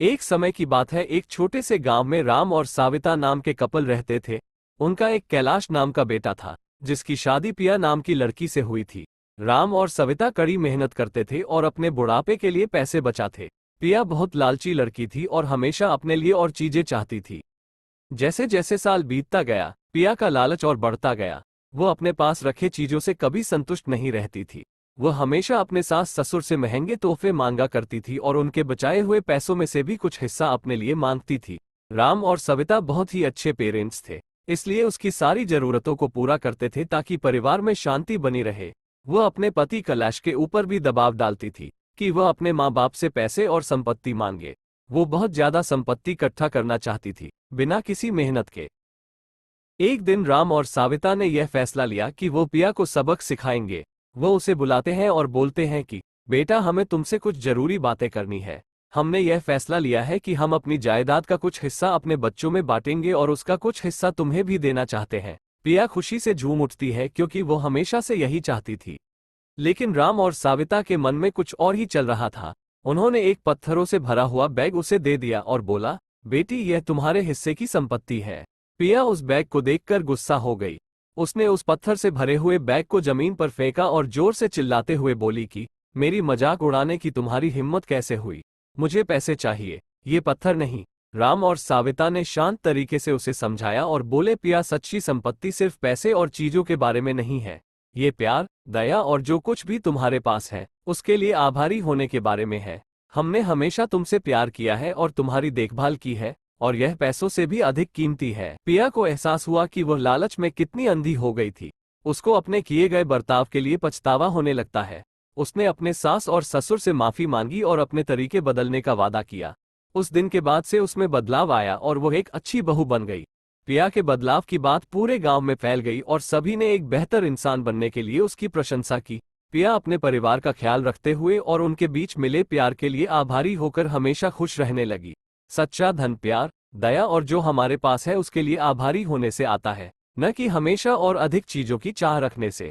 एक समय की बात है, एक छोटे से गांव में राम और साविता नाम के कपल रहते थे। उनका एक कैलाश नाम का बेटा था, जिसकी शादी पिया नाम की लड़की से हुई थी। राम और सविता कड़ी मेहनत करते थे और अपने बुढ़ापे के लिए पैसे बचाते। पिया बहुत लालची लड़की थी और हमेशा अपने लिए और चीजें चाहती थी। जैसे जैसे साल बीतता गया, पिया का लालच और बढ़ता गया। वो अपने पास रखे चीजों से कभी संतुष्ट नहीं रहती थी। वह हमेशा अपने सास ससुर से महंगे तोहफे मांगा करती थी और उनके बचाए हुए पैसों में से भी कुछ हिस्सा अपने लिए मांगती थी। राम और सविता बहुत ही अच्छे पेरेंट्स थे, इसलिए उसकी सारी जरूरतों को पूरा करते थे ताकि परिवार में शांति बनी रहे। वह अपने पति कैलाश के ऊपर भी दबाव डालती थी कि वह अपने माँ बाप से पैसे और संपत्ति मांगे। वो बहुत ज्यादा संपत्ति इकट्ठा करना चाहती थी, बिना किसी मेहनत के। एक दिन राम और साविता ने यह फैसला लिया कि वो पिया को सबक सिखाएंगे। वो उसे बुलाते हैं और बोलते हैं कि बेटा, हमें तुमसे कुछ जरूरी बातें करनी है। हमने यह फैसला लिया है कि हम अपनी जायदाद का कुछ हिस्सा अपने बच्चों में बांटेंगे और उसका कुछ हिस्सा तुम्हें भी देना चाहते हैं। पिया खुशी से झूम उठती है क्योंकि वो हमेशा से यही चाहती थी। लेकिन राम और साविता के मन में कुछ और ही चल रहा था। उन्होंने एक पत्थरों से भरा हुआ बैग उसे दे दिया और बोला, बेटी, यह तुम्हारे हिस्से की संपत्ति है। पिया उस बैग को देखकर गुस्सा हो गई। उसने उस पत्थर से भरे हुए बैग को जमीन पर फेंका और जोर से चिल्लाते हुए बोली कि मेरी मजाक उड़ाने की तुम्हारी हिम्मत कैसे हुई? मुझे पैसे चाहिए, ये पत्थर नहीं। राम और साविता ने शांत तरीके से उसे समझाया और बोले, पिया, सच्ची संपत्ति सिर्फ पैसे और चीजों के बारे में नहीं है। ये प्यार, दया और जो कुछ भी तुम्हारे पास है उसके लिए आभारी होने के बारे में है। हमने हमेशा तुमसे प्यार किया है और तुम्हारी देखभाल की है, और यह पैसों से भी अधिक कीमती है। पिया को एहसास हुआ कि वह लालच में कितनी अंधी हो गई थी। उसको अपने किए गए बर्ताव के लिए पछतावा होने लगता है। उसने अपने सास और ससुर से माफी मांगी और अपने तरीके बदलने का वादा किया। उस दिन के बाद से उसमें बदलाव आया और वो एक अच्छी बहू बन गई। पिया के बदलाव की बात पूरे गांव में फैल गई और सभी ने एक बेहतर इंसान बनने के लिए उसकी प्रशंसा की। पिया अपने परिवार का ख्याल रखते हुए और उनके बीच मिले प्यार के लिए आभारी होकर हमेशा खुश रहने लगी। सच्चा धन प्यार, दया और जो हमारे पास है उसके लिए आभारी होने से आता है, न कि हमेशा और अधिक चीजों की चाह रखने से।